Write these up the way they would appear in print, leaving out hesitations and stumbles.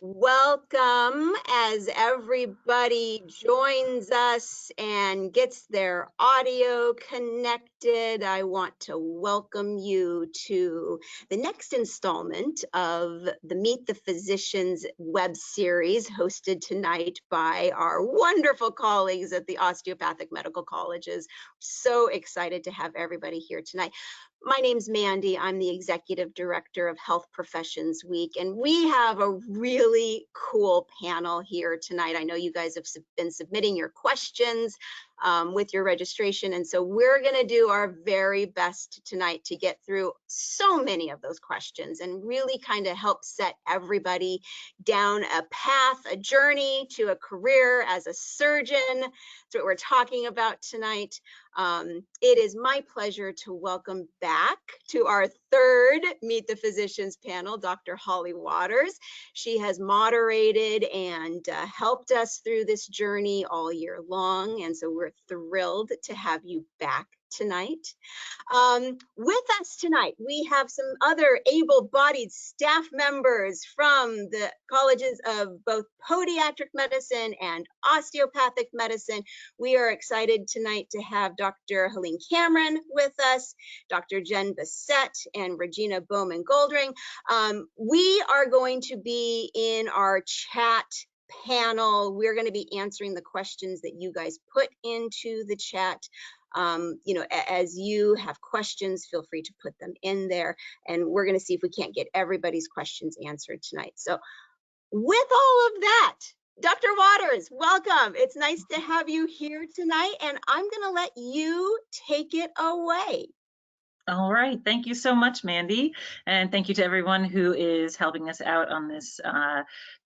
Welcome as everybody joins us and gets their audio connected. I want to welcome you to the next installment of the Meet the Physicians web series hosted tonight by our wonderful colleagues at the Osteopathic Medical Colleges. So excited to have everybody here tonight. My name's Mandy. I'm the Executive Director of Health Professions Week, and we have a really cool panel here tonight. I know you guys have been submitting your questions with your registration, and so we're going to do our very best tonight to get through so many of those questions and really kind of help set everybody down a path, a journey to a career as a surgeon. That's what we're talking about tonight. It is my pleasure to welcome back to our third Meet the Physicians panel, Dr. Holly Waters. She has moderated and helped us through this journey all year long, and so we're thrilled to have you back tonight. With us tonight, we have some other able-bodied staff members from the colleges of both podiatric medicine and osteopathic medicine. We are excited tonight to have Dr. Helene Cameron with us, Dr. Jen Bassett, and Regina Bowman-Goldring. We are going to be in our chat panel. We're going to be answering the questions that you guys put into the chat. You know, as you have questions, feel free to put them in there, and we're going to see if we can't get everybody's questions answered tonight. So with all of that, Dr. Waters, welcome. It's nice to have you here tonight, and I'm going to let you take it away. All right, thank you so much, Mandy, and thank you to everyone who is helping us out on this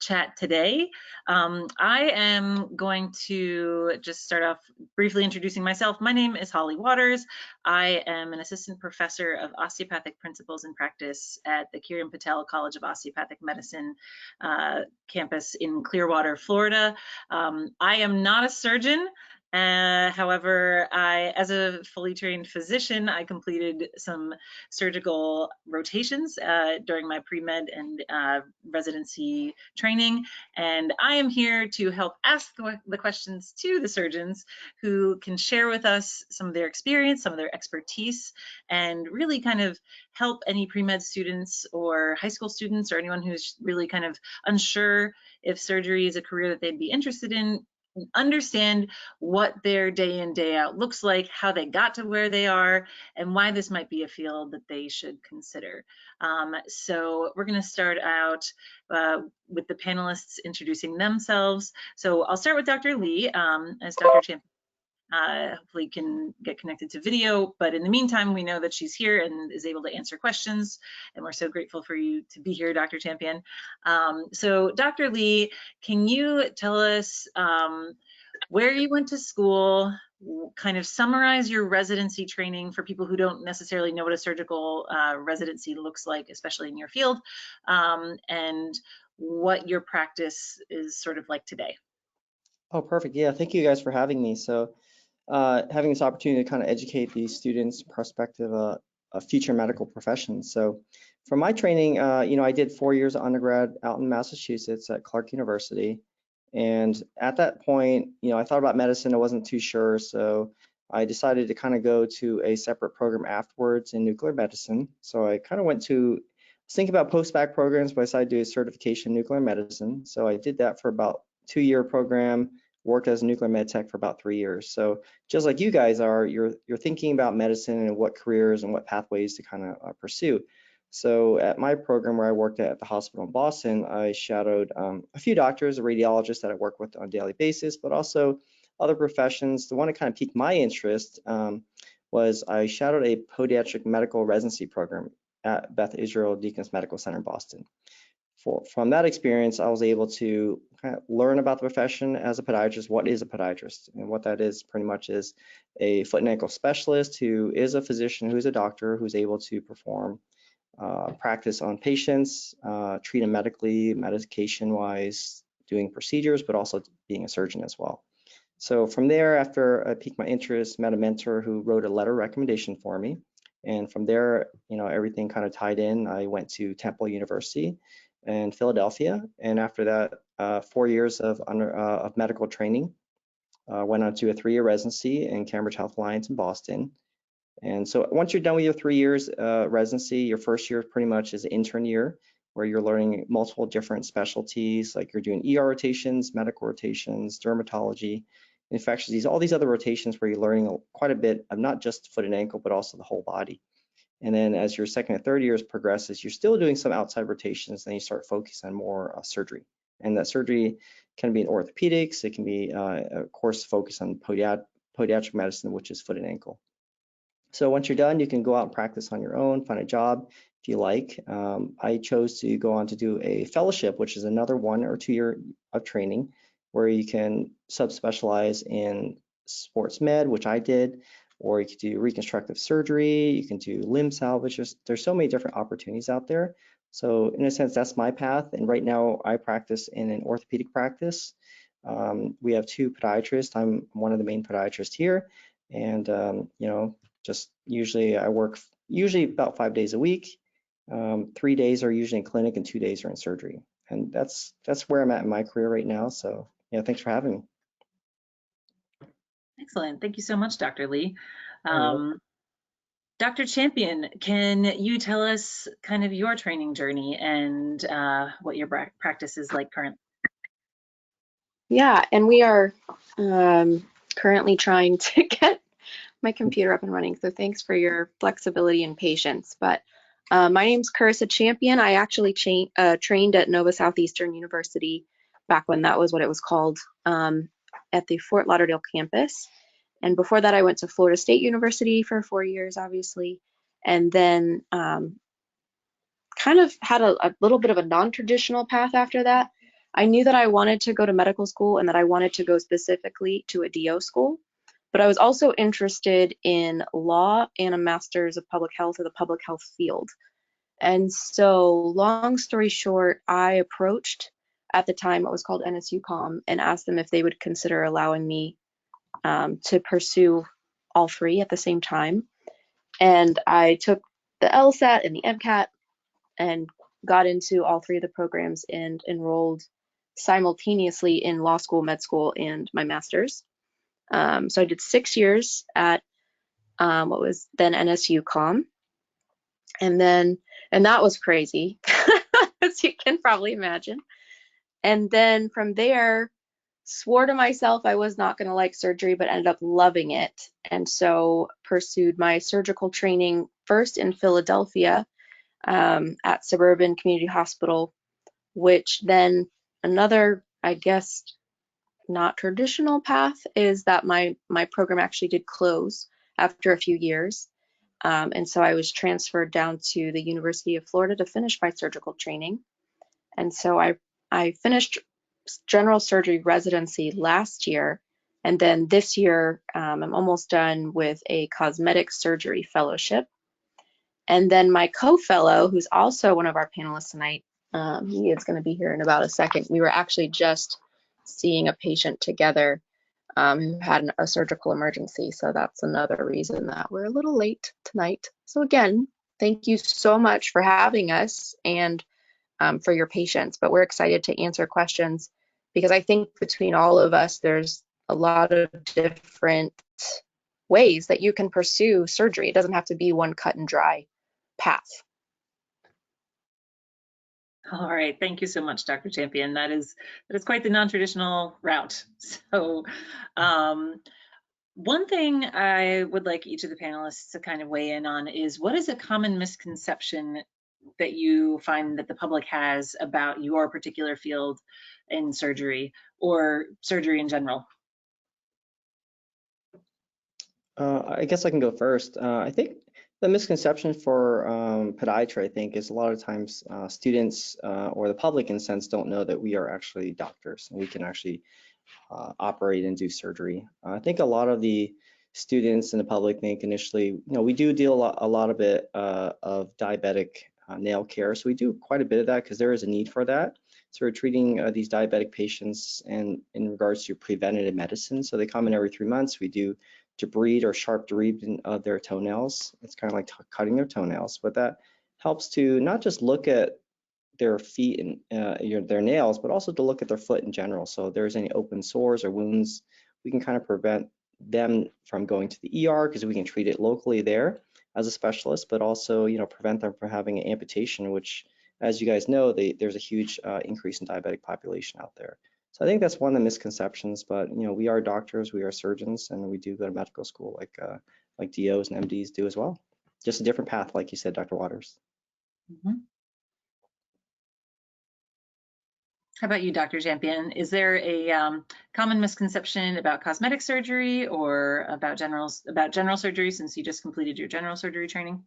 chat today. I am going to just start off briefly introducing myself. My name is Holly Waters. I am an assistant professor of osteopathic principles and practice at the Kiran Patel College of Osteopathic Medicine campus in Clearwater, Florida. I am not a surgeon. However, as a fully trained physician, I completed some surgical rotations during my pre-med and residency training, and I am here to help ask the questions to the surgeons who can share with us some of their experience, some of their expertise, and really kind of help any pre-med students or high school students or anyone who's really kind of unsure if surgery is a career that they'd be interested in, understand what their day in, day out looks like, how they got to where they are, and why this might be a field that they should consider. So we're going to start out with the panelists introducing themselves. So I'll start with Dr. Lee, as Dr. Champion hopefully can get connected to video, but in the meantime, we know that she's here and is able to answer questions, and we're so grateful for you to be here, Dr. Champion. So Dr. Lee, can you tell us where you went to school, kind of summarize your residency training for people who don't necessarily know what a surgical residency looks like, especially in your field, and what your practice is sort of like today? Oh, perfect. Yeah, thank you guys for having me. So having this opportunity to kind of educate these students' perspective of future medical professions. So for my training, you know, I did 4 years of undergrad out in Massachusetts at Clark University. And at that point, you know, I thought about medicine. I wasn't too sure. So I decided to kind of go to a separate program afterwards in nuclear medicine. So I kind of went to think about post-bac programs, but I decided to do a certification in nuclear medicine. So I did that for about 2-year program, worked as a nuclear med tech for about 3 years. So just like you guys are, you're thinking about medicine and what careers and what pathways to kind of pursue. So at my program where I worked at the hospital in Boston, I shadowed a few doctors, a radiologist that I work with on a daily basis, but also other professions. The one that kind of piqued my interest was I shadowed a podiatric medical residency program at Beth Israel Deaconess Medical Center in Boston. From that experience, I was able to kind of learn about the profession as a podiatrist. What is a podiatrist? And what that is pretty much is a foot and ankle specialist who is a physician, who's a doctor, who's able to perform practice on patients, treat them medically, medication-wise, doing procedures, but also being a surgeon as well. So from there, after I piqued my interest, met a mentor who wrote a letter of recommendation for me. And from there, you know, everything kind of tied in. I went to Temple University in Philadelphia, and after that, 4 years of medical training. Went on to a 3-year residency in Cambridge Health Alliance in Boston. And so once you're done with your 3 years residency, your first year pretty much is intern year, where you're learning multiple different specialties, like you're doing ER rotations, medical rotations, dermatology, infectious disease, all these other rotations where you're learning quite a bit of not just foot and ankle, but also the whole body. And then as your second and third years progresses, you're still doing some outside rotations, then you start focusing on more surgery. And that surgery can be in orthopedics, it can be, of course, focused on podiatric medicine, which is foot and ankle. So once you're done, you can go out and practice on your own, find a job if you like. I chose to go on to do a fellowship, which is another 1 or 2 year of training, where you can subspecialize in sports med, which I did, or you could do reconstructive surgery, you can do limb salvage. There's so many different opportunities out there. So in a sense, that's my path. And right now I practice in an orthopedic practice. We have 2 podiatrists. I'm one of the main podiatrists here. And, you know, just usually I work about 5 days a week. 3 days are usually in clinic and 2 days are in surgery. And that's where I'm at in my career right now. So yeah, thanks for having me. Excellent. Thank you so much, Dr. Lee. Dr. Champion, can you tell us kind of your training journey and what your practice is like currently? Yeah, and we are currently trying to get my computer up and running, so thanks for your flexibility and patience. But my name's Carisa Champion. I actually trained at Nova Southeastern University back when that was what it was called, at the Fort Lauderdale campus. And before that, I went to Florida State University for 4 years, obviously, and then kind of had a little bit of a non-traditional path after that. I knew that I wanted to go to medical school and that I wanted to go specifically to a DO school, but I was also interested in law and a master's of public health or the public health field. And so long story short, I approached, at the time it was called NSUCOM, and asked them if they would consider allowing me to pursue all 3 at the same time. And I took the LSAT and the MCAT and got into all 3 of the programs and enrolled simultaneously in law school, med school, and my master's. So I did 6 years at what was then NSUCOM. And that was crazy, as you can probably imagine. And then from there, swore to myself I was not going to like surgery, but ended up loving it. And so pursued my surgical training first in Philadelphia at Suburban Community Hospital, which then another, I guess, not traditional path is that my program actually did close after a few years. And so I was transferred down to the University of Florida to finish my surgical training. And so I finished general surgery residency last year. And then this year, I'm almost done with a cosmetic surgery fellowship. And then my co-fellow, who's also one of our panelists tonight, he is going to be here in about a second. We were actually just seeing a patient together who had a surgical emergency. So that's another reason that we're a little late tonight. So again, thank you so much for having us and for your patience. But we're excited to answer questions because I think between all of us, there's a lot of different ways that you can pursue surgery. It doesn't have to be one cut and dry path. All right, thank you so much, Dr. Champion. That is quite the non-traditional route. So one thing I would like each of the panelists to kind of weigh in on is, what is a common misconception that you find that the public has about your particular field in surgery or surgery in general? I guess I can go first. I think the misconception for podiatry, I think, is a lot of times students or the public, in a sense, don't know that we are actually doctors and we can actually operate and do surgery. I think a lot of the students and the public think initially, you know, we do deal a lot of it of diabetic nail care. So we do quite a bit of that because there is a need for that. So we're treating these diabetic patients and in regards to preventative medicine. So they come in every 3 months. We do debride or sharp debridement of their toenails. It's kind of like cutting their toenails, but that helps to not just look at their feet and their nails, but also to look at their foot in general. So if there's any open sores or wounds, we can kind of prevent them from going to the ER because we can treat it locally there as a specialist, but also, prevent them from having an amputation, which, as you guys know, there's a huge increase in diabetic population out there. So I think that's one of the misconceptions, but we are doctors, we are surgeons, and we do go to medical school like DOs and MDs do as well. Just a different path, like you said, Dr. Waters. Mm-hmm. How about you, Dr. Champion? Is there a common misconception about cosmetic surgery or about general surgery, since you just completed your general surgery training?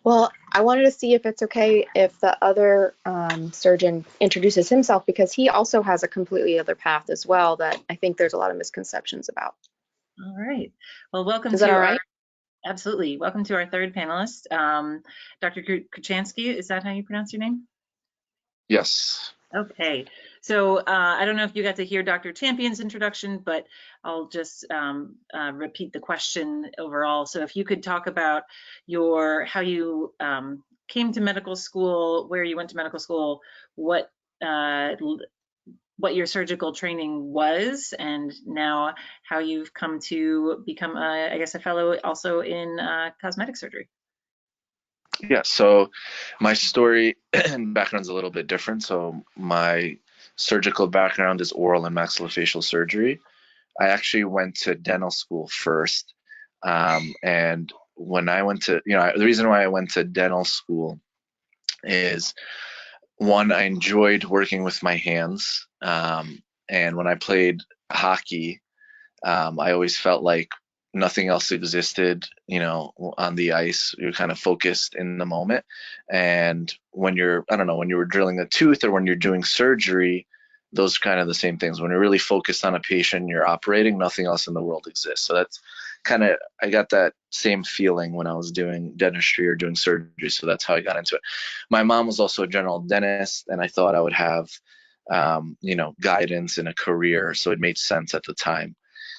Well, I wanted to see if it's okay if the other surgeon introduces himself, because he also has a completely other path as well that I think there's a lot of misconceptions about. All right. Well, welcome Is that to all right? Absolutely. Welcome to our third panelist, Dr. Krutyansky. Is that how you pronounce your name? Yes. Okay, so I don't know if you got to hear Dr. Champion's introduction, but I'll just repeat the question overall. So if you could talk about how you came to medical school, where you went to medical school, what your surgical training was, and now how you've come to become, I guess, a fellow also in cosmetic surgery. Yeah, so my story and background's a little bit different. So my surgical background is oral and maxillofacial surgery. I actually went to dental school first. And when I went to, the reason why I went to dental school is, one, I enjoyed working with my hands. And when I played hockey, I always felt like nothing else existed, on the ice. You're kind of focused in the moment. And when when you were drilling a tooth or when you're doing surgery, those are kind of the same things. When you're really focused on a patient, you're operating, nothing else in the world exists. So that's I got that same feeling when I was doing dentistry or doing surgery. So that's how I got into it. My mom was also a general dentist, and I thought I would have, guidance in a career. So it made sense at the time.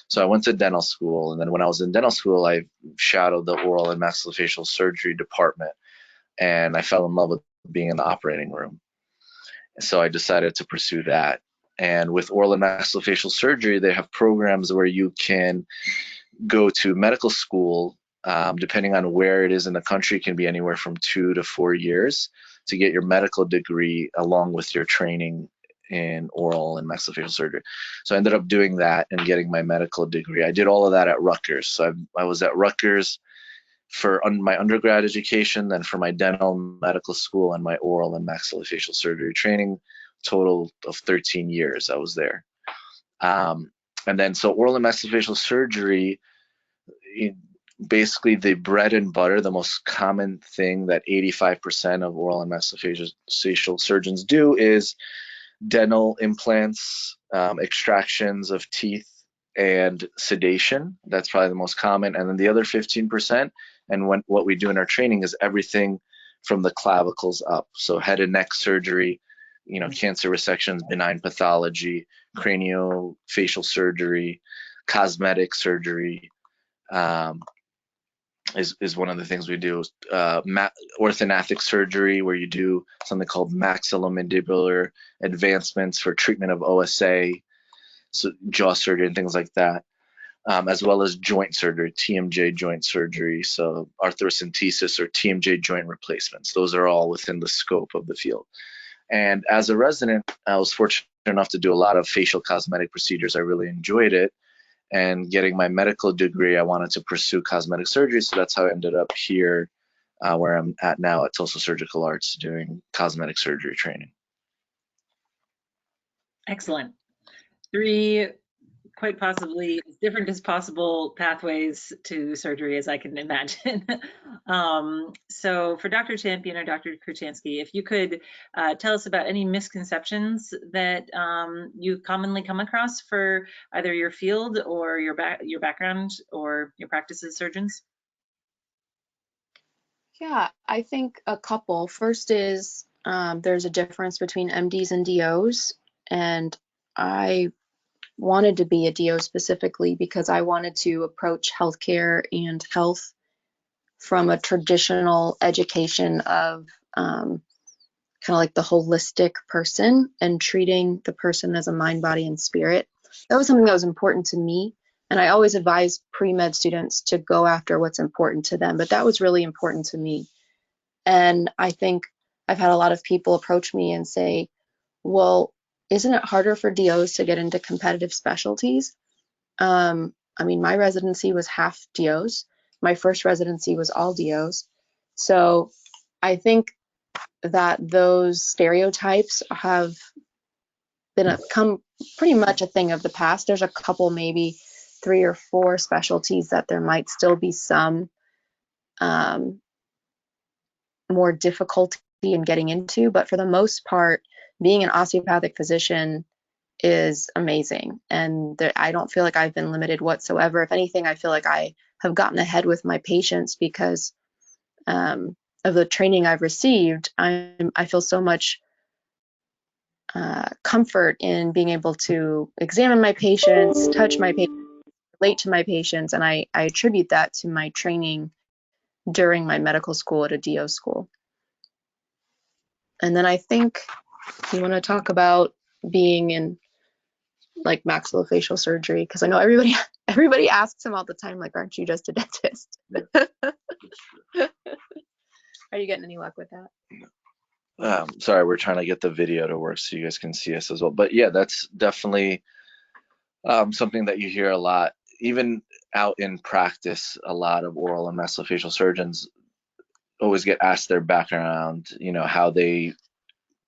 So I went to dental school, and then when I was in dental school, I shadowed the oral and maxillofacial surgery department, and I fell in love with being in the operating room. So I decided to pursue that. And with oral and maxillofacial surgery, they have programs where you can go to medical school, depending on where it is in the country, can be anywhere from 2 to 4 years to get your medical degree along with your training in oral and maxillofacial surgery. So I ended up doing that and getting my medical degree. I did all of that at Rutgers. So I was at Rutgers for my undergrad education, then for my dental medical school and my oral and maxillofacial surgery training, total of 13 years I was there. And then so oral and maxillofacial surgery, basically the bread and butter, the most common thing that 85% of oral and maxillofacial surgeons do is dental implants, extractions of teeth, and sedation. That's probably the most common. And then the other 15%, and what we do in our training is everything from the clavicles up. So head and neck surgery, cancer resections, benign pathology, craniofacial surgery, cosmetic surgery, is one of the things we do. Orthodontic surgery, where you do something called maxillomandibular advancements for treatment of OSA, so jaw surgery and things like that, as well as joint surgery, TMJ joint surgery, so arthrocentesis or TMJ joint replacements. Those are all within the scope of the field. And as a resident, I was fortunate enough to do a lot of facial cosmetic procedures. I really enjoyed it. And getting my medical degree, I wanted to pursue cosmetic surgery. So that's how I ended up here, where I'm at now at Tulsa Surgical Arts, doing cosmetic surgery training. Excellent. 3 quite possibly as different as possible pathways to surgery as I can imagine. So for Dr. Champion or Dr. Krutyansky, if you could tell us about any misconceptions that you commonly come across for either your field or your background or your practice as surgeons. Yeah, I think a couple. First is there's a difference between MDs and DOs, and I wanted to be a DO specifically because I wanted to approach healthcare and health from a traditional education of kind of like the holistic person and treating the person as a mind, body, and spirit. That was something that was important to me. And I always advise pre-med students to go after what's important to them, but that was really important to me. And I think I've had a lot of people approach me and say, well, isn't it harder for DOs to get into competitive specialties? I mean, my residency was half DOs. My first residency was all DOs. So I think that those stereotypes have become pretty much a thing of the past. There's a couple, maybe 3 or 4 specialties that there might still be some more difficulty in getting into, but for the most part, being an osteopathic physician is amazing. And I don't feel like I've been limited whatsoever. If anything, I feel like I have gotten ahead with my patients because of the training I've received. I feel so much comfort in being able to examine my patients, touch my patients, relate to my patients, and I attribute that to my training during my medical school at a DO school. And then I think you want to talk about being in like maxillofacial surgery, because I know everybody asks him all the time, like, aren't you just a dentist? Are you getting any luck with that? Sorry, we're trying to get the video to work so you guys can see us as well. But yeah, that's definitely something that you hear a lot, even out in practice. A lot of oral and maxillofacial surgeons always get asked their background, you know, how they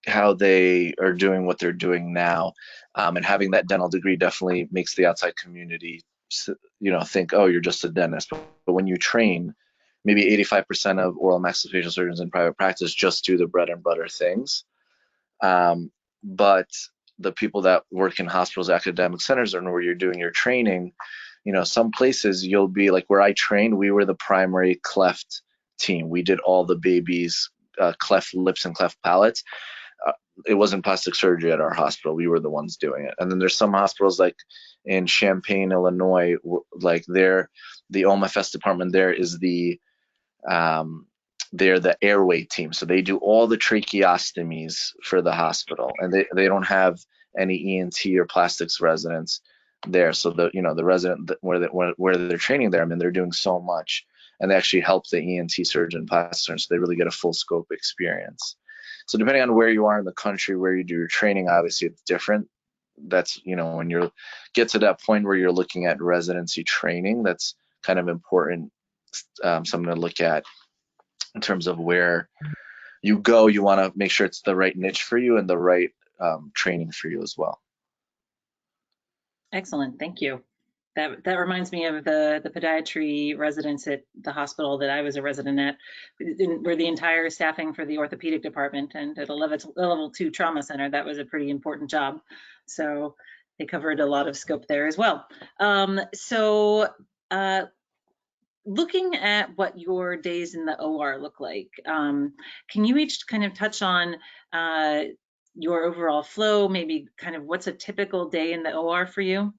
are doing what they're doing now, and having that dental degree definitely makes the outside community, you know, think, oh, you're just a dentist. But when you train, maybe 85% of oral maxillofacial surgeons in private practice just do the bread and butter things. But the people that work in hospitals, academic centers, and where you're doing your training, you know, some places you'll be like, where I trained, we were the primary cleft team. We did all the babies' cleft lips and cleft palates. It wasn't plastic surgery at our hospital. We were the ones doing it. And then there's some hospitals like in Champaign, Illinois, like the OMFS department there is they're the airway team. So they do all the tracheostomies for the hospital, and they don't have any ENT or plastics residents there. So the resident where they're training there, I mean, they're doing so much, and they actually help the ENT surgeon, plastic surgeon, so they really get a full scope experience. So depending on where you are in the country, where you do your training, obviously it's different. That's, you know, when you get to that point where you're looking at residency training, that's kind of important, something to look at in terms of where you go. You want to make sure it's the right niche for you and the right training for you as well. Excellent, thank you. That reminds me of the podiatry residence at the hospital that I was a resident at, where the entire staffing for the orthopedic department and at a level 2 trauma center, that was a pretty important job. So they covered a lot of scope there as well. Looking at what your days in the OR look like, can you each kind of touch on your overall flow, maybe kind of what's a typical day in the OR for you?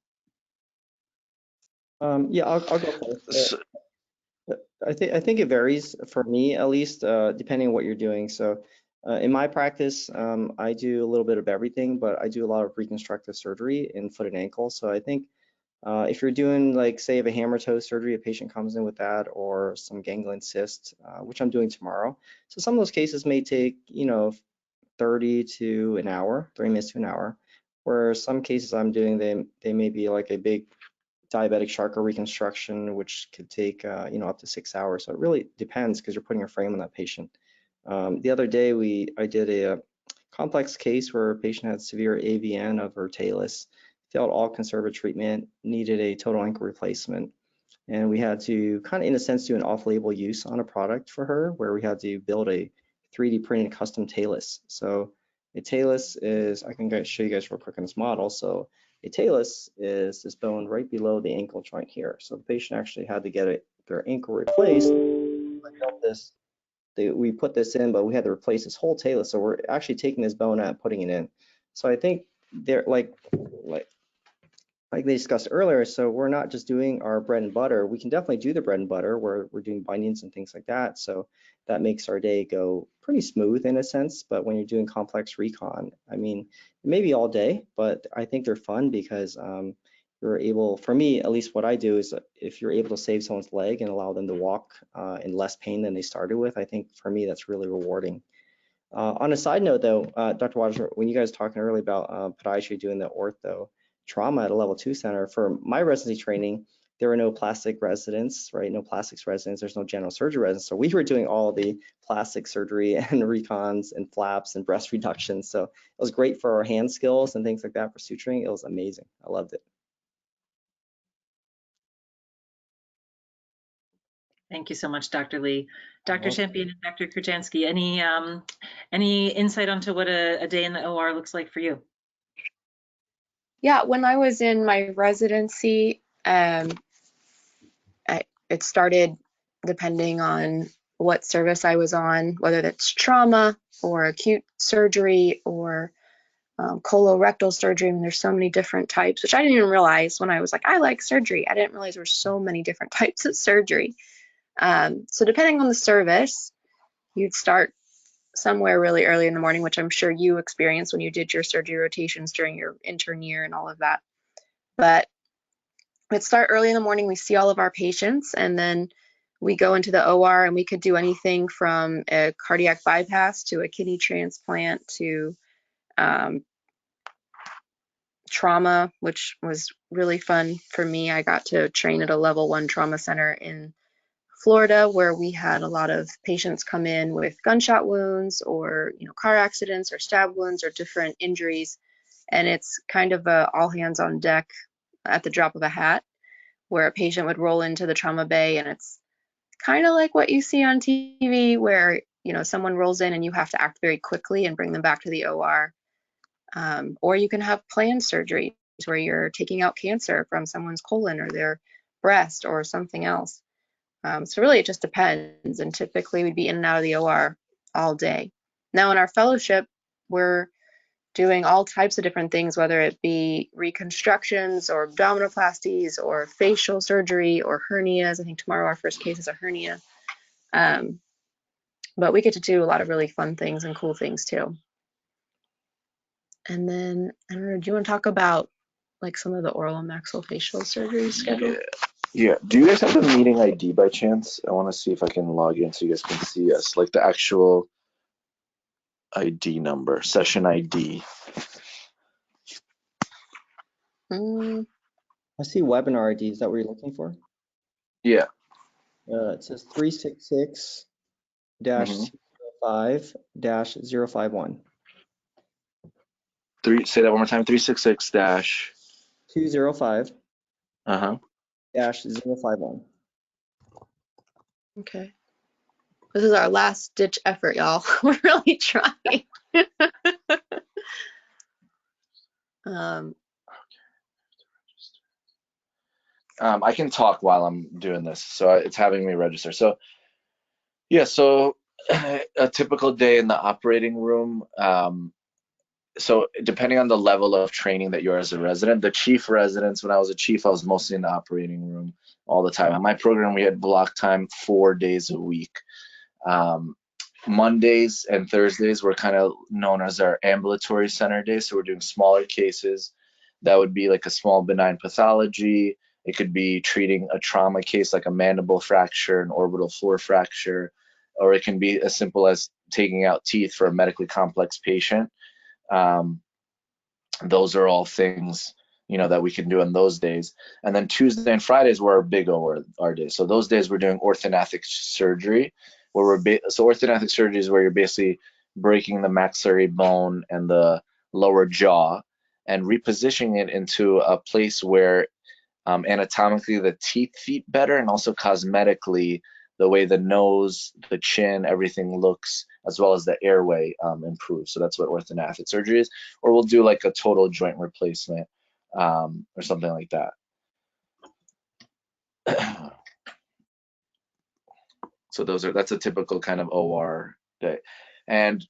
Yeah, I'll go first. I think it varies for me, at least, depending on what you're doing. So in my practice, I do a little bit of everything, but I do a lot of reconstructive surgery in foot and ankle. So I think if you're doing, like, say, a hammer toe surgery, a patient comes in with that, or some ganglion cyst, which I'm doing tomorrow. So some of those cases may take, you know, 30 to an hour, 30 minutes to an hour, where some cases I'm doing, they may be like a big diabetic Charcot reconstruction, which could take, you know, up to 6 hours. So it really depends, because you're putting a frame on that patient. The other day, I did a complex case where a patient had severe AVN of her talus, failed all conservative treatment, needed a total ankle replacement. And we had to kind of, in a sense, do an off-label use on a product for her, where we had to build a 3D printed custom talus. So a talus is, I can show you guys real quick on this model. So a talus is this bone right below the ankle joint here. So the patient actually had to get their ankle replaced. We put this in, but we had to replace this whole talus. So we're actually taking this bone out and putting it in. So I think they're like like they discussed earlier, so we're not just doing our bread and butter. We can definitely do the bread and butter where we're doing bindings and things like that. So that makes our day go pretty smooth in a sense. But when you're doing complex recon, I mean, maybe all day, but I think they're fun because you're able, for me, at least what I do is if you're able to save someone's leg and allow them to walk in less pain than they started with, I think for me, that's really rewarding. On a side note though, Dr. Waters, when you guys were talking earlier about podiatry doing the ortho trauma at a level 2 center, for my residency training, there were no plastic residents, right? No plastics residents, there's no general surgery residents. So we were doing all the plastic surgery and recons and flaps and breast reductions. So it was great for our hand skills and things like that for suturing. It was amazing. I loved it. Thank you so much, Dr. Lee. Dr. Champion and Dr. Krutyansky, any insight onto what a day in the OR looks like for you? Yeah, when I was in my residency, it started depending on what service I was on, whether that's trauma or acute surgery or colorectal surgery. I mean, there's so many different types, which I didn't even realize when I was like, I like surgery. I didn't realize there were so many different types of surgery. So depending on the service, you'd start somewhere really early in the morning, which I'm sure you experienced when you did your surgery rotations during your intern year and all of that. But we'd start early in the morning, we see all of our patients, and then we go into the OR and we could do anything from a cardiac bypass to a kidney transplant to trauma, which was really fun for me. I got to train at a level 1 trauma center in Florida, where we had a lot of patients come in with gunshot wounds or car accidents or stab wounds or different injuries, and it's kind of a all hands on deck at the drop of a hat, where a patient would roll into the trauma bay, and it's kind of like what you see on TV, where someone rolls in and you have to act very quickly and bring them back to the OR, or you can have planned surgery where you're taking out cancer from someone's colon or their breast or something else. So really it just depends, and typically we'd be in and out of the OR all day. Now in our fellowship, we're doing all types of different things, whether it be reconstructions or abdominoplasties or facial surgery or hernias. I think tomorrow our first case is a hernia. But we get to do a lot of really fun things and cool things too. And then, I don't know, do you want to talk about like some of the oral and maxillofacial surgery schedule? Yeah. Do you guys have the meeting ID by chance? I want to see if I can log in so you guys can see us, like the actual ID number, session ID. I see webinar ID. Is that what you're looking for? Yeah. It says 366-205-051. Say that one more time. 366 dash 205 -051. Okay. This is our last ditch effort, y'all. We're really trying. I can talk while I'm doing this, so it's having me register. So yeah, so a typical day in the operating room. So depending on the level of training that you're as a resident, the chief residents, when I was a chief, I was mostly in the operating room all the time. On my program, we had block time 4 days a week. Mondays and Thursdays were kind of known as our ambulatory center days. So we're doing smaller cases. That would be like a small benign pathology. It could be treating a trauma case like a mandible fracture, an orbital floor fracture, or it can be as simple as taking out teeth for a medically complex patient. Those are all things that we can do on those days. And then Tuesday and Fridays were our big OR days. So those days we're doing orthodontic surgery, where so orthodontic surgery is where you're basically breaking the maxillary bone and the lower jaw and repositioning it into a place where anatomically the teeth fit better, and also cosmetically the way the nose, the chin, everything looks, as well as the airway improves. So that's what orthodontic surgery is. Or we'll do like a total joint replacement or something like that. So that's a typical kind of OR day. And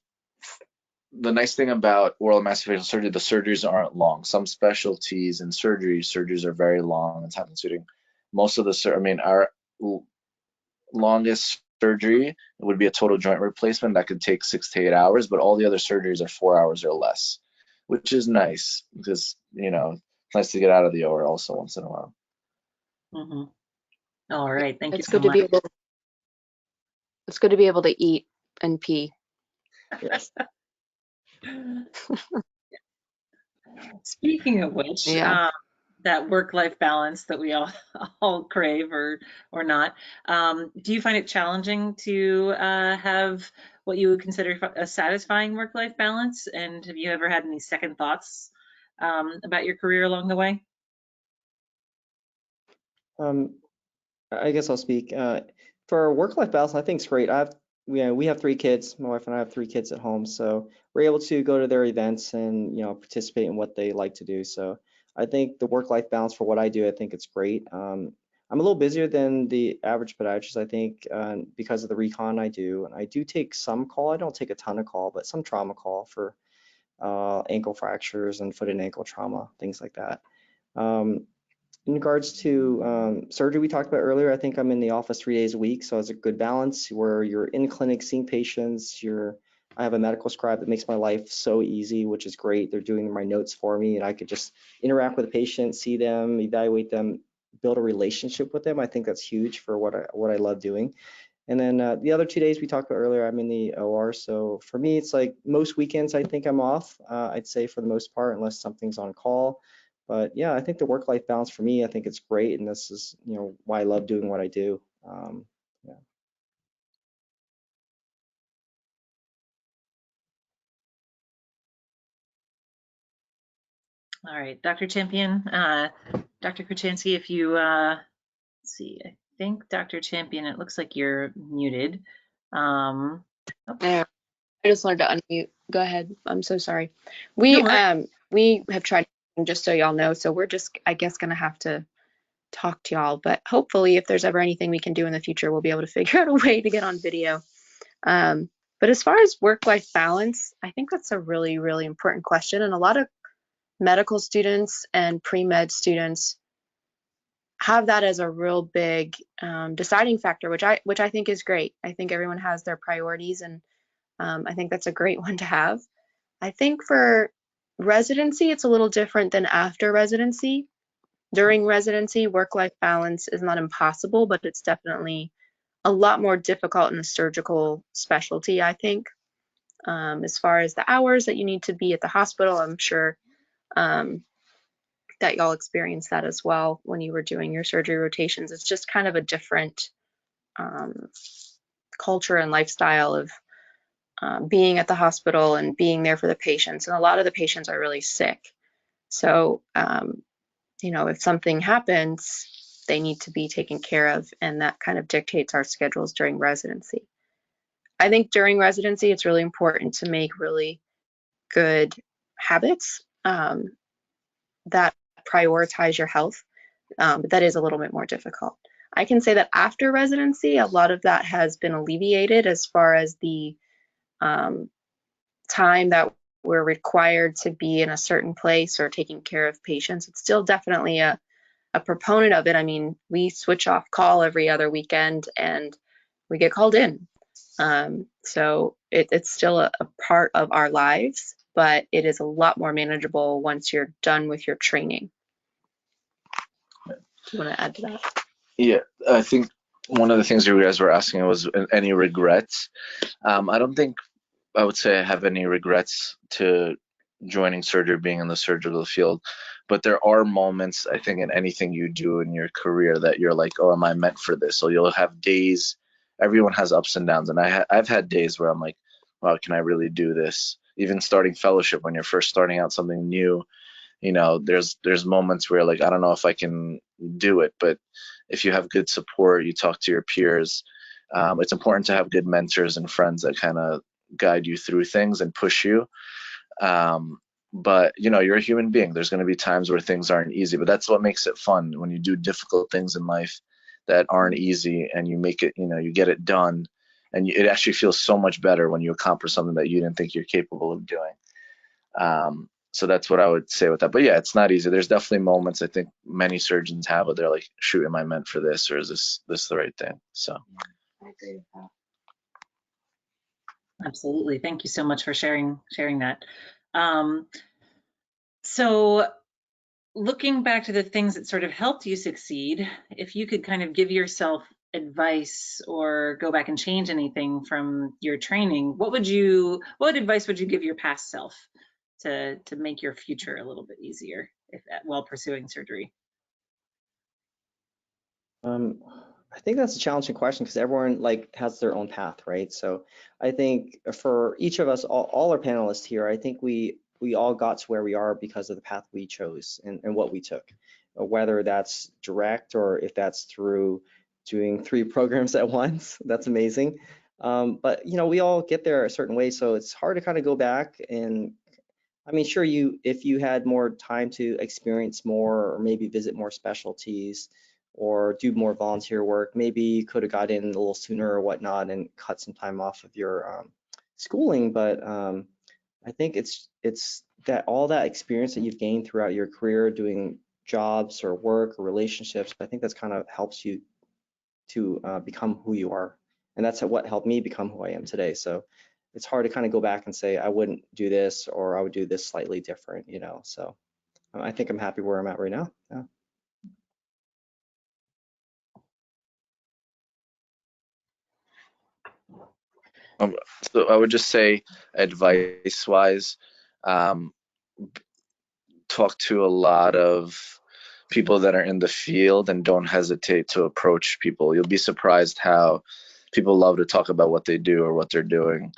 the nice thing about oral maxillofacial surgery, the surgeries aren't long. Some specialties in surgeries are very long and time consuming. Most of the, I mean, our longest surgery would be a total joint replacement that could take 6 to 8 hours, but all the other surgeries are 4 hours or less, which is nice because, you know, it's nice to get out of the OR also once in a while. Mm-hmm. All right, thank you It's so good to much. be able. It's good to be able to eat and pee. Yes. Speaking of which, Yeah. that work-life balance that we all crave or not, do you find it challenging to have what you would consider a satisfying work-life balance? And have you ever had any second thoughts about your career along the way? I guess I'll speak. For work-life balance, I think it's great. We have 3 kids. My wife and I have 3 kids at home, so we're able to go to their events and participate in what they like to do. So I think the work-life balance for what I do, I think it's great. I'm a little busier than the average podiatrist, I think, because of the recon I do, and I do take some call. I don't take a ton of call, but some trauma call for ankle fractures and foot and ankle trauma, things like that. In regards to surgery we talked about earlier, I think I'm in the office 3 days a week, so it's a good balance where you're in clinic seeing patients. I have a medical scribe that makes my life so easy, which is great. They're doing my notes for me, and I could just interact with the patient, see them, evaluate them, build a relationship with them. I think that's huge for what I love doing. And then the other 2 days we talked about earlier, I'm in the OR. So for me, it's like most weekends I think I'm off. I'd say for the most part, unless something's on call. But yeah, I think the work-life balance for me, I think it's great, and this is why I love doing what I do. Yeah. All right, Dr. Champion, Dr. Krutyansky, if you, let's see, I think Dr. Champion, it looks like you're muted. Oh. There. I just learned to unmute. Go ahead. I'm so sorry. No worries. We have tried, just so y'all know, so we're just, I guess, gonna have to talk to y'all, but hopefully if there's ever anything we can do in the future, we'll be able to figure out a way to get on video. But as far as work-life balance, I think that's a really, really important question. And a lot of medical students and pre-med students have that as a real big deciding factor, which I think is great. I think everyone has their priorities, and I think that's a great one to have. I think for residency, it's a little different than after residency. During residency, work-life balance is not impossible, but it's definitely a lot more difficult in a surgical specialty, I think. As far as the hours that you need to be at the hospital, I'm sure that y'all experienced that as well when you were doing your surgery rotations. It's just kind of a different culture and lifestyle of being at the hospital and being there for the patients. And a lot of the patients are really sick. So, if something happens, they need to be taken care of, and that kind of dictates our schedules during residency. I think during residency, it's really important to make really good habits that prioritize your health, but that is a little bit more difficult. I can say that after residency, a lot of that has been alleviated as far as the time that we're required to be in a certain place or taking care of patients. It's still definitely a proponent of it. I mean, we switch off call every other weekend and we get called in. So it's still a part of our lives, but it is a lot more manageable once you're done with your training. Do you want to add to that? Yeah, I think one of the things you guys were asking was any regrets. I don't think I would say I have any regrets to joining surgery, being in the surgical field, but there are moments, I think, in anything you do in your career that you're like, oh, am I meant for this? So you'll have days, everyone has ups and downs, and I've had days where I'm like, wow, can I really do this? Even starting fellowship, when you're first starting out something new, there's moments where like, I don't know if I can do it, but if you have good support, you talk to your peers, it's important to have good mentors and friends that kind of guide you through things and push you. But you're a human being. There's going to be times where things aren't easy, but that's what makes it fun, when you do difficult things in life that aren't easy and you make it, you get it done. and it actually feels so much better when you accomplish something that you didn't think you're capable of doing. So that's what I would say with that. But yeah, it's not easy. There's definitely moments I think many surgeons have where they're like, shoot, am I meant for this, or is this the right thing? So I agree with that. Absolutely. Thank you so much for sharing that. So looking back to the things that sort of helped you succeed, if you could kind of give yourself advice or go back and change anything from your training, what advice would you give your past self to make your future a little bit easier while pursuing surgery? I think that's a challenging question because everyone has their own path, right? So I think for each of us, all our panelists here, I think we all got to where we are because of the path we chose and what we took, whether that's direct or if that's through doing 3 programs at once. That's amazing. But we all get there a certain way, so it's hard to kind of go back. And I mean, sure, if you had more time to experience more or maybe visit more specialties or do more volunteer work, maybe you could have got in a little sooner or whatnot and cut some time off of your schooling. But I think it's that all that experience that you've gained throughout your career doing jobs or work or relationships, I think that's kind of helps you to become who you are. And that's what helped me become who I am today. So it's hard to kind of go back and say, I wouldn't do this or I would do this slightly different, So I think I'm happy where I'm at right now. Yeah. So I would just say, advice-wise, talk to a lot of people that are in the field and don't hesitate to approach people. You'll be surprised how people love to talk about what they do or what they're doing.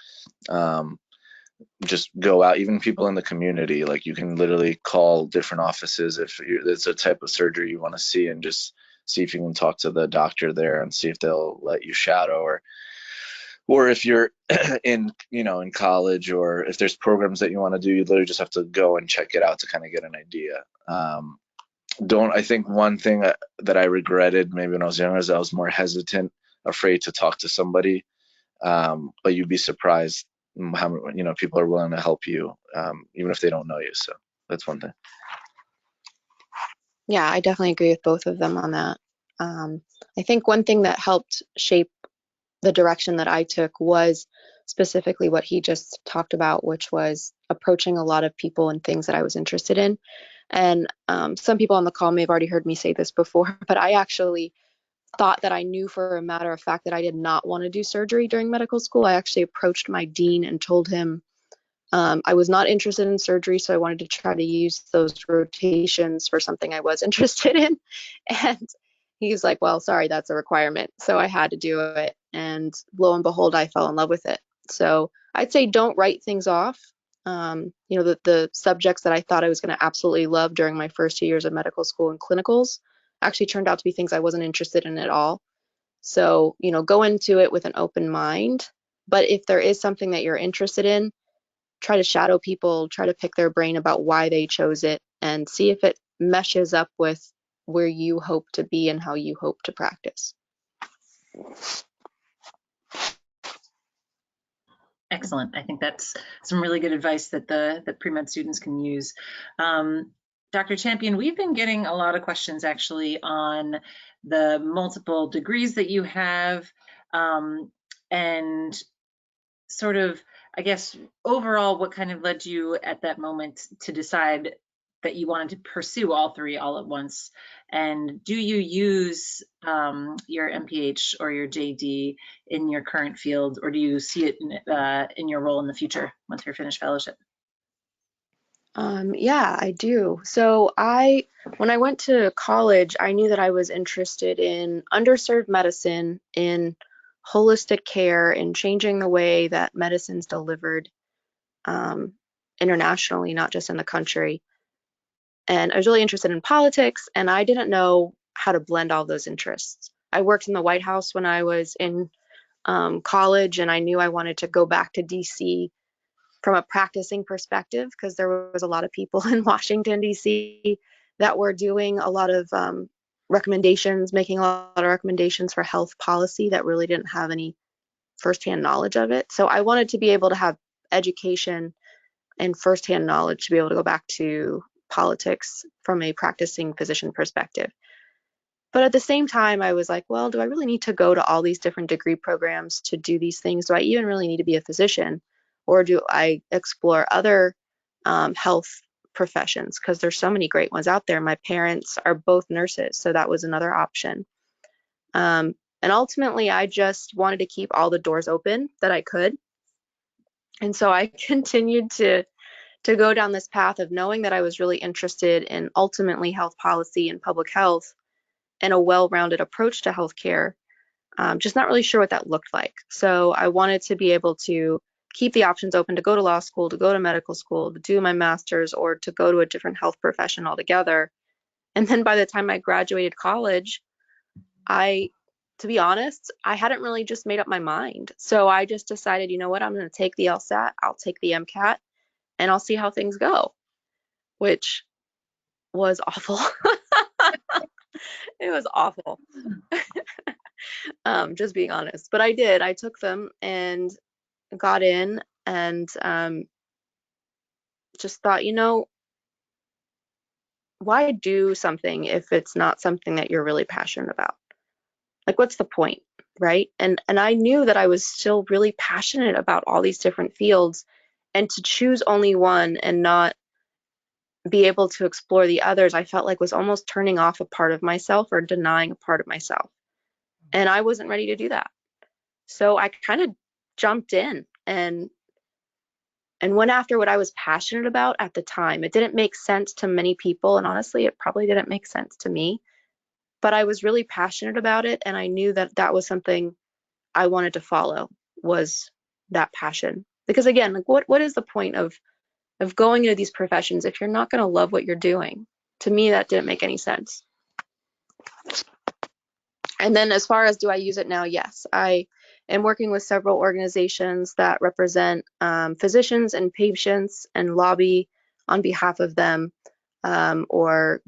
Just go out, even people in the community, like you can literally call different offices if it's a type of surgery you want to see, and just see if you can talk to the doctor there and see if they'll let you shadow, or if you're in college, or if there's programs that you want to do, you literally just have to go and check it out to kind of get an idea. I think one thing that I regretted maybe when I was younger is I was more hesitant, afraid to talk to somebody. But you'd be surprised how people are willing to help you, even if they don't know you. So that's one thing. Yeah, I definitely agree with both of them on that. I think one thing that helped shape the direction that I took was specifically what he just talked about, which was approaching a lot of people and things that I was interested in. And some people on the call may have already heard me say this before, but I actually thought that I knew for a matter of fact that I did not want to do surgery during medical school. I actually approached my dean and told him I was not interested in surgery, so I wanted to try to use those rotations for something I was interested in. And he's like, well, sorry, that's a requirement. So I had to do it. And lo and behold, I fell in love with it. So I'd say don't write things off. The subjects that I thought I was going to absolutely love during my first 2 years of medical school and clinicals actually turned out to be things I wasn't interested in at all. So, go into it with an open mind. But if there is something that you're interested in, try to shadow people, try to pick their brain about why they chose it, and see if it meshes up with where you hope to be and how you hope to practice. Excellent. I think that's some really good advice that pre-med students can use. Dr. Champion, we've been getting a lot of questions actually on the multiple degrees that you have, and sort of, I guess, overall, what kind of led you at that moment to decide that you wanted to pursue all 3 all at once? And do you use your MPH or your JD in your current field, or do you see it in your role in the future once you're finished fellowship? Yeah, I do. So when I went to college, I knew that I was interested in underserved medicine, in holistic care, in changing the way that medicine's delivered internationally, not just in the country. And I was really interested in politics, and I didn't know how to blend all those interests. I worked in the White House when I was in college, and I knew I wanted to go back to DC from a practicing perspective, because there was a lot of people in Washington, DC that were doing a lot of recommendations, making a lot of recommendations for health policy that really didn't have any firsthand knowledge of it. So I wanted to be able to have education and firsthand knowledge to be able to go back to politics from a practicing physician perspective. But at the same time, I was like, well, do I really need to go to all these different degree programs to do these things? Do I even really need to be a physician? Or do I explore other health professions? Because there's so many great ones out there. My parents are both nurses, so that was another option. And ultimately, I just wanted to keep all the doors open that I could. And so I continued to go down this path of knowing that I was really interested in ultimately health policy and public health and a well-rounded approach to healthcare, just not really sure what that looked like. So I wanted to be able to keep the options open to go to law school, to go to medical school, to do my master's, or to go to a different health profession altogether. And then by the time I graduated college, to be honest, I hadn't really just made up my mind. So I just decided, you know what, I'm going to take the LSAT, I'll take the MCAT, and I'll see how things go, which was awful. It was awful. Just being honest. But I did. I took them and got in and just thought, you know, why do something if it's not something that you're really passionate about? Like, what's the point, right? And I knew that I was still really passionate about all these different fields, and to choose only one and not be able to explore the others, I felt like was almost turning off a part of myself or denying a part of myself. And I wasn't ready to do that. So I kind of jumped in and went after what I was passionate about at the time. It didn't make sense to many people, and honestly, it probably didn't make sense to me. But I was really passionate about it, and I knew that that was something I wanted to follow, was that passion. Because again, like what is the point of going into these professions if you're not going to love what you're doing? To me, that didn't make any sense. And then as far as do I use it now? Yes, I am working with several organizations that represent physicians and patients and lobby on behalf of them, or,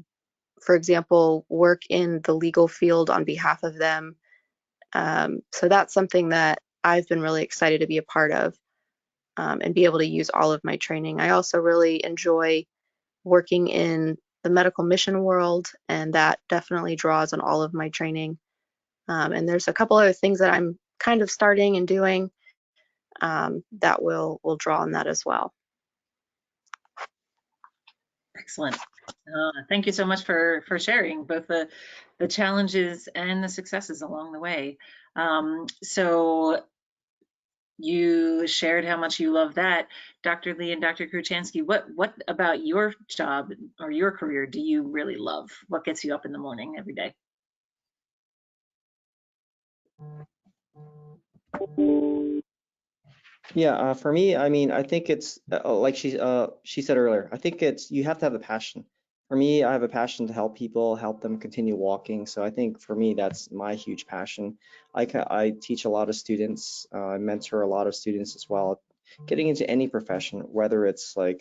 for example, work in the legal field on behalf of them. So that's something that I've been really excited to be a part of, and be able to use all of my training. I also really enjoy working in the medical mission world, and that definitely draws on all of my training. And there's a couple other things that I'm kind of starting and doing that will draw on that as well. Excellent. Thank you so much for sharing both the challenges and the successes along the way. So you shared how much you love that. Dr. Lee and Dr. Krutyansky, what about your job or your career do you really love? What gets you up in the morning every day? Yeah, for me, I mean, I think it's like she said earlier. I think it's you have to have a passion. For me, I have a passion to help people, help them continue walking. So I think for me, that's my huge passion. I teach a lot of students, I mentor a lot of students as well. Getting into any profession, whether it's like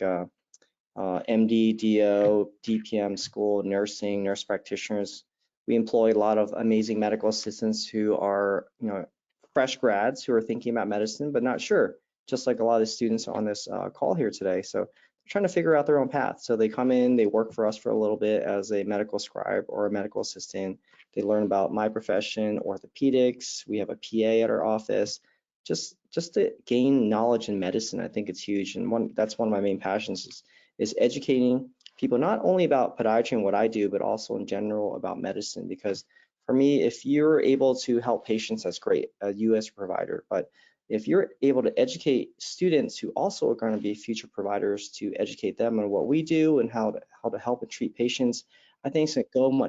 MD, DO, DPM school, nursing, nurse practitioners. We employ a lot of amazing medical assistants who are, you know, fresh grads who are thinking about medicine but not sure, just like a lot of students on this call here today. So they're trying to figure out their own path. So they come in, they work for us for a little bit as a medical scribe or a medical assistant. They learn about my profession, orthopedics. We have a PA at our office. Just to gain knowledge in medicine, I think it's huge. And that's one of my main passions is educating people not only about podiatry and what I do, but also in general about medicine. Because for me, if you're able to help patients, that's great, a US provider. But if you're able to educate students who also are going to be future providers, to educate them on what we do and how to help and treat patients, I think it's going to go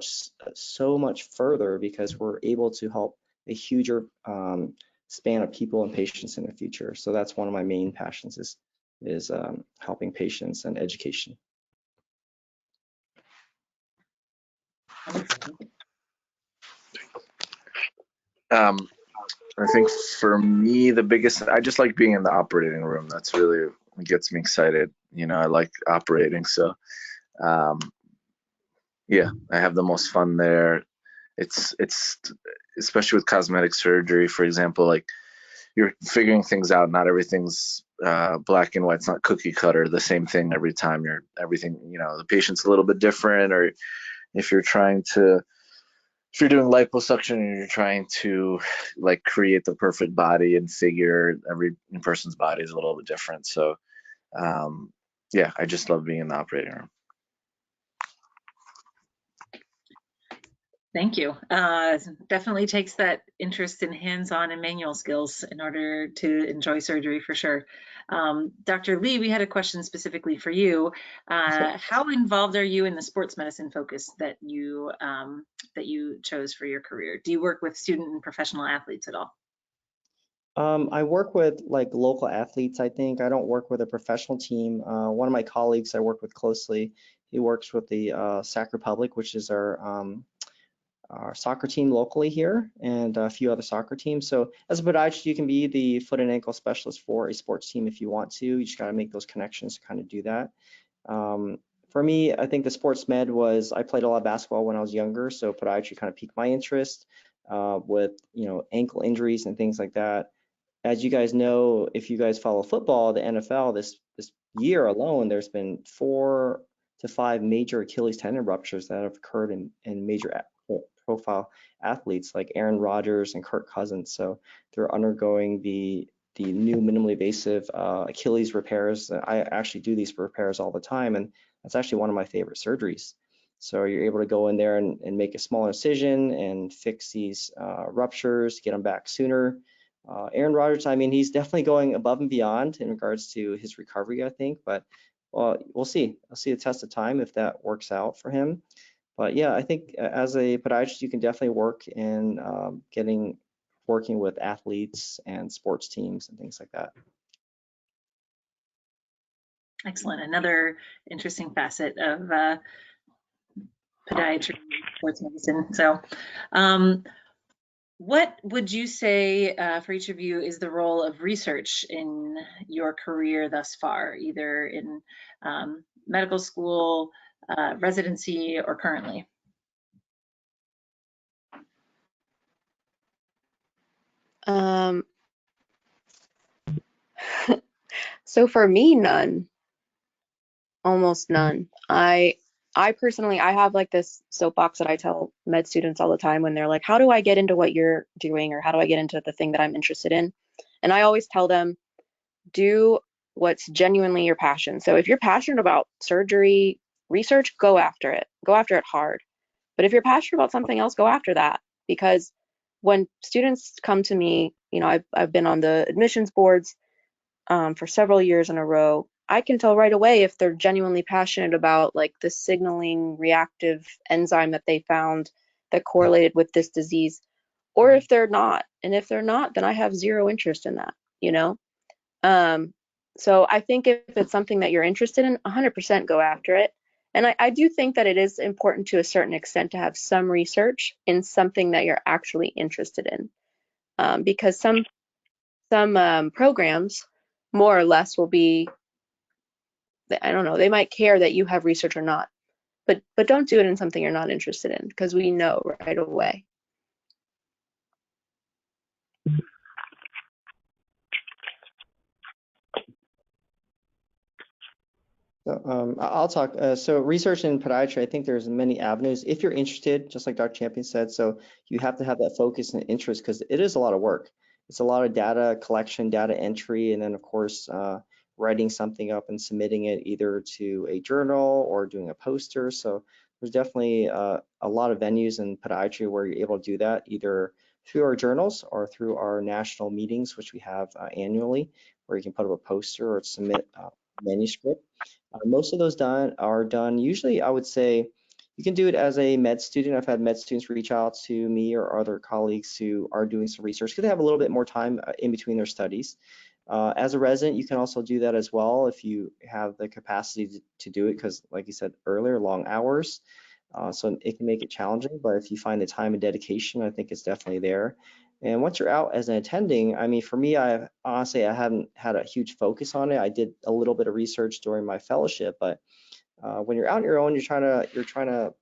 so much further, because we're able to help a huger span of people and patients in the future. So that's one of my main passions is helping patients and education. I think for me, the biggest, I just like being in the operating room. That's really what gets me excited. You know, I like operating. So, yeah, I have the most fun there. It's especially with cosmetic surgery, for example, like you're figuring things out. Not everything's black and white. It's not cookie cutter, the same thing every time. Everything, the patient's a little bit different, or if you're doing liposuction and you're trying to like create the perfect body and figure, every person's body is a little bit different. So yeah, I just love being in the operating room. Thank you. Definitely takes that interest in hands-on and manual skills in order to enjoy surgery for sure. Dr. Lee, we had a question specifically for you. How involved are you in the sports medicine focus that you chose for your career? Do you work with student and professional athletes at all? I work with like local athletes, I think. I don't work with a professional team. One of my colleagues I work with closely, he works with the Sac Republic, which is our soccer team locally here, and a few other soccer teams. So as a podiatrist, you can be the foot and ankle specialist for a sports team if you want to. You just got to make those connections to kind of do that. For me, I think the sports med was, I played a lot of basketball when I was younger, so podiatry kind of piqued my interest with, ankle injuries and things like that. As you guys know, if you guys follow football, the NFL, this year alone, there's been 4 to 5 major Achilles tendon ruptures that have occurred in major profile athletes like Aaron Rodgers and Kirk Cousins. So they're undergoing the new minimally invasive Achilles repairs. I actually do these repairs all the time, and that's actually one of my favorite surgeries. So you're able to go in there and make a small incision and fix these ruptures, get them back sooner. Aaron Rodgers, I mean, he's definitely going above and beyond in regards to his recovery, I think, but we'll see. I'll see the test of time if that works out for him. But yeah, I think as a podiatrist, you can definitely work in working with athletes and sports teams and things like that. Excellent. Another interesting facet of podiatry, sports medicine. So what would you say for each of you is the role of research in your career thus far, either in medical school, residency, or currently? So for me, none, almost none. I personally, I have like this soapbox that I tell med students all the time when they're like, how do I get into what you're doing, or how do I get into the thing that I'm interested in? And I always tell them, do what's genuinely your passion. So if you're passionate about surgery research, go after it. Go after it hard. But if you're passionate about something else, go after that. Because when students come to me, I've been on the admissions boards for several years in a row. I can tell right away if they're genuinely passionate about like the signaling reactive enzyme that they found that correlated with this disease, or if they're not. And if they're not, then I have zero interest in that, So I think if it's something that you're interested in, 100% go after it. And I do think that it is important to a certain extent to have some research in something that you're actually interested in, because some programs more or less will be, I don't know, they might care that you have research or not, but don't do it in something you're not interested in, because we know right away. So I'll talk. So research in podiatry, I think there's many avenues if you're interested, just like Dr. Champion said. So you have to have that focus and interest because it is a lot of work. It's a lot of data collection, data entry, and then of course writing something up and submitting it either to a journal or doing a poster. So there's definitely a lot of venues in podiatry where you're able to do that either through our journals or through our national meetings, which we have annually, where you can put up a poster or submit a manuscript. Most of those are done usually, I would say, you can do it as a med student. I've had med students reach out to me or other colleagues who are doing some research because they have a little bit more time in between their studies. As a resident, you can also do that as well if you have the capacity to do it because, like you said earlier, long hours. So it can make it challenging, but if you find the time and dedication, I think it's definitely there. And once you're out as an attending, I mean, for me, I haven't had a huge focus on it. I did a little bit of research during my fellowship, but when you're out on your own, you're trying to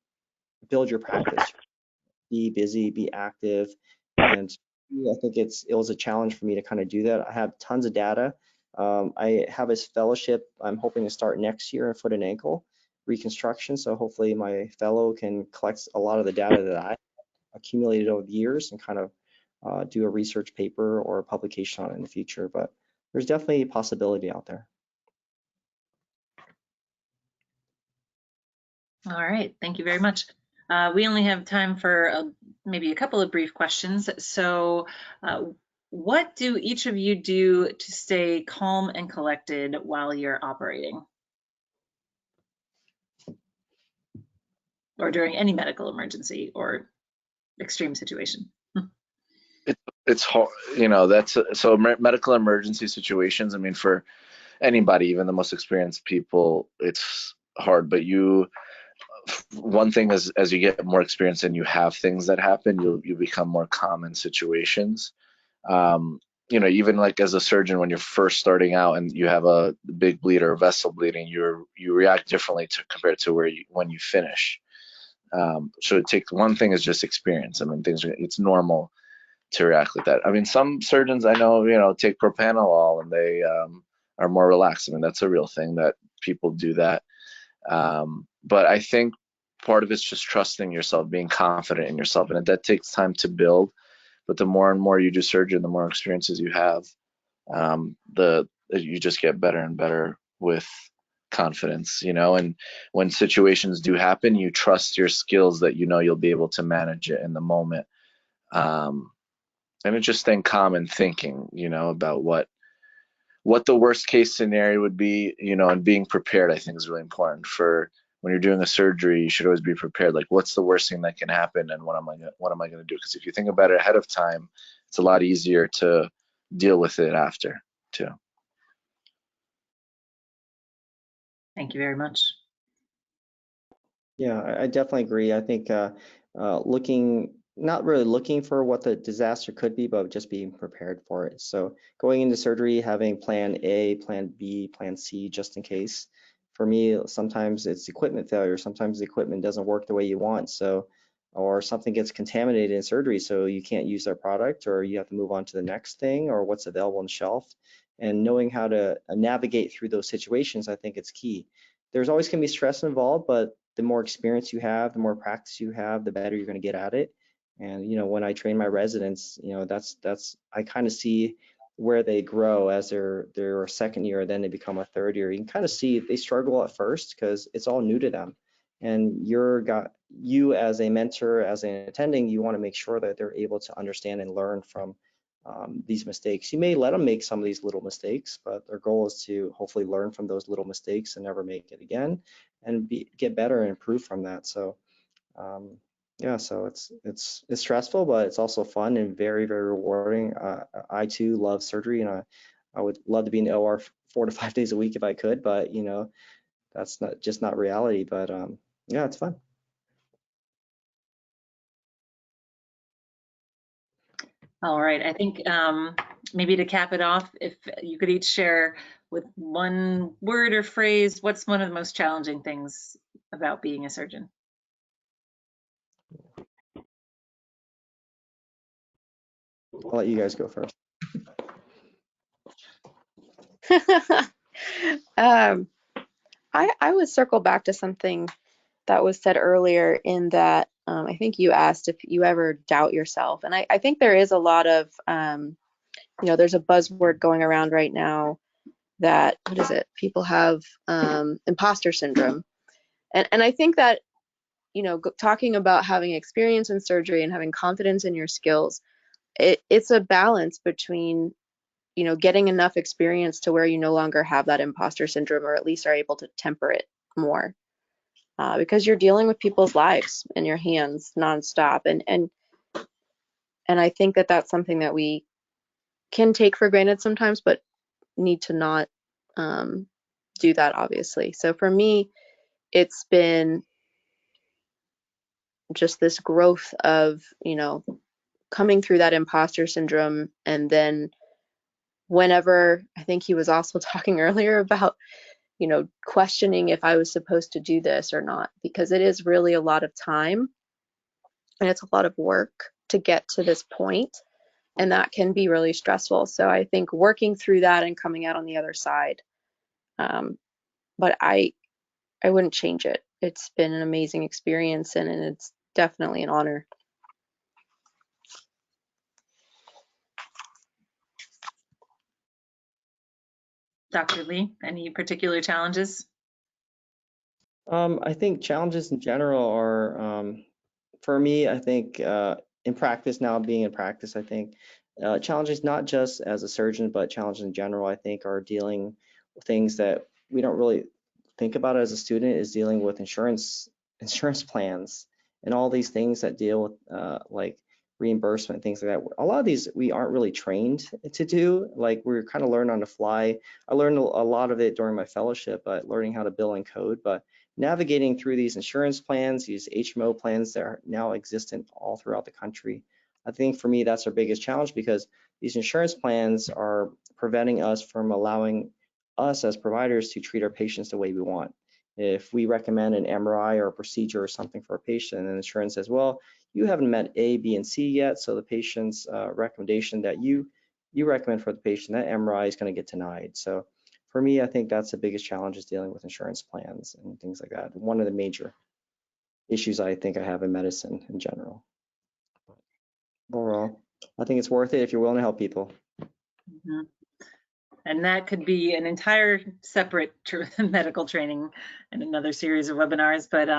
build your practice, be busy, be active, and I think it was a challenge for me to kind of do that. I have tons of data. I have a fellowship I'm hoping to start next year in foot and ankle reconstruction. So hopefully my fellow can collect a lot of the data that I accumulated over the years and kind of do a research paper or a publication on it in the future. But there's definitely a possibility out there. All right, thank you very much. We only have time for maybe a couple of brief questions. So what do each of you do to stay calm and collected while you're operating? Or during any medical emergency or extreme situation? It's hard, so medical emergency situations, I mean, for anybody, even the most experienced people, it's hard. But one thing is, as you get more experience and you have things that happen, you become more calm in situations. Even like as a surgeon, when you're first starting out and you have a big bleed or a vessel bleeding, you react differently compared to when you finish. So it takes, one thing is just experience. I mean, it's normal to react like that. I mean, some surgeons I know, take propanolol and they are more relaxed. I mean, that's a real thing that people do that. But I think part of it's just trusting yourself, being confident in yourself, and that takes time to build. But the more and more you do surgery, the more experiences you have, you just get better and better with confidence, and when situations do happen, you trust your skills that you'll be able to manage it in the moment. And it's just staying calm and thinking, about what the worst case scenario would be, and being prepared, I think, is really important. For when you're doing a surgery, you should always be prepared. Like, what's the worst thing that can happen, and what am I going to do? Because if you think about it ahead of time, it's a lot easier to deal with it after, too. Thank you very much. Yeah, I definitely agree. I think not really looking for what the disaster could be, but just being prepared for it. So going into surgery, having plan A, plan B, plan C, just in case. For me, sometimes it's equipment failure. Sometimes the equipment doesn't work the way you want. Or something gets contaminated in surgery, so you can't use their product, or you have to move on to the next thing, or what's available on the shelf. And knowing how to navigate through those situations, I think it's key. There's always going to be stress involved, but the more experience you have, the more practice you have, the better you're going to get at it. And when I train my residents, that's I kind of see where they grow as their second year, then they become a third year. You can kind of see they struggle at first because it's all new to them. And you as a mentor, as an attending, you want to make sure that they're able to understand and learn from these mistakes. You may let them make some of these little mistakes, but their goal is to hopefully learn from those little mistakes and never make it again, and get better and improve from that. So yeah, so it's stressful, but it's also fun and very, very rewarding. I too love surgery, and I would love to be in the OR 4 to 5 days a week if I could, but that's not reality. But yeah, it's fun. All right, I think maybe to cap it off, if you could each share with one word or phrase, what's one of the most challenging things about being a surgeon? I'll let you guys go first. I would circle back to something that was said earlier, in that I think you asked if you ever doubt yourself. And I think there is a lot of, there's a buzzword going around right now that, what is it? People have imposter syndrome. And I think that, talking about having experience in surgery and having confidence in your skills, it's a balance between, getting enough experience to where you no longer have that imposter syndrome, or at least are able to temper it more. Because you're dealing with people's lives in your hands nonstop, and I think that that's something that we can take for granted sometimes, but need to not do that, obviously. So for me, it's been just this growth of coming through that imposter syndrome, and then whenever, I think he was also talking earlier about questioning if I was supposed to do this or not, because it is really a lot of time and it's a lot of work to get to this point. and that can be really stressful. So I think working through that and coming out on the other side, but I wouldn't change it. It's been an amazing experience, and it's definitely an honor. Dr. Lee, any particular challenges? I think challenges in general are, for me, I think in practice now, being in practice, I think challenges not just as a surgeon, but challenges in general, I think are dealing with things that we don't really think about as a student, is dealing with insurance plans and all these things that deal with like reimbursement, things like that. A lot of these we aren't really trained to do. Like we're kind of learn on the fly. I learned a lot of it during my fellowship, but learning how to bill and code, but navigating through these insurance plans, these HMO plans that are now existent all throughout the country. I think for me, that's our biggest challenge, because these insurance plans are preventing us from allowing us as providers to treat our patients the way we want. If we recommend an MRI or a procedure or something for a patient, and insurance says, well, you haven't met A, B, and C yet, so the patient's recommendation that you recommend for the patient, that MRI is going to get denied. So for me, I think that's the biggest challenge, is dealing with insurance plans and things like that. One of the major issues I think I have in medicine in general. Overall, I think it's worth it if you're willing to help people. Mm-hmm. And that could be an entire separate medical training and another series of webinars. But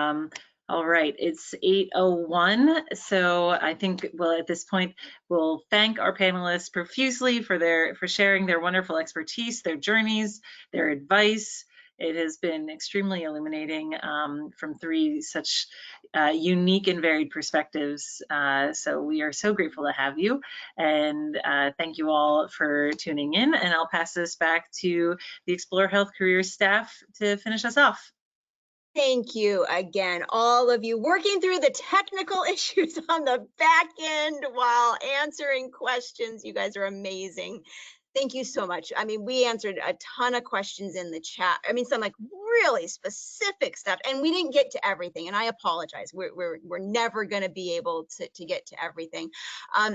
all right, it's 8:01. So I think, well, at this point, we'll thank our panelists profusely for sharing their wonderful expertise, their journeys, their advice. It has been extremely illuminating from three such unique and varied perspectives. So we are so grateful to have you. And thank you all for tuning in. And I'll pass this back to the Explore Health Careers staff to finish us off. Thank you again, all of you working through the technical issues on the back end while answering questions. You guys are amazing. Thank you so much. I mean, we answered a ton of questions in the chat. I mean, some like really specific stuff, and we didn't get to everything, and I apologize. We're never going to be able to get to everything.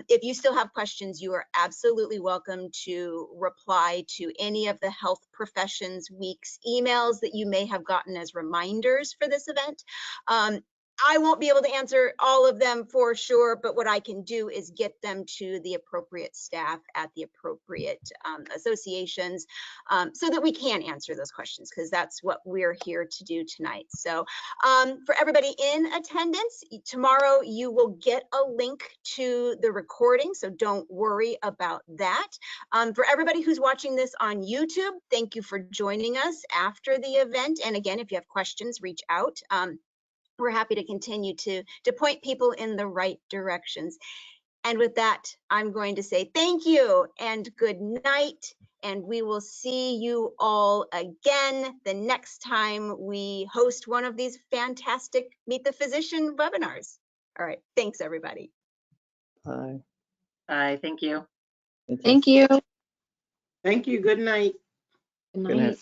If you still have questions, you are absolutely welcome to reply to any of the Health Professions Week's emails that you may have gotten as reminders for this event. I won't be able to answer all of them for sure, but what I can do is get them to the appropriate staff at the appropriate associations so that we can answer those questions, because that's what we're here to do tonight. So for everybody in attendance, tomorrow you will get a link to the recording, so don't worry about that. For everybody who's watching this on YouTube, thank you for joining us after the event. And again, if you have questions, reach out. We're happy to continue to point people in the right directions. And with that, I'm going to say thank you and good night. And we will see you all again the next time we host one of these fantastic Meet the Physician webinars. All right. Thanks, everybody. Bye. Bye. Thank you. Thank you. Thank you. Good night. Good Good night. night.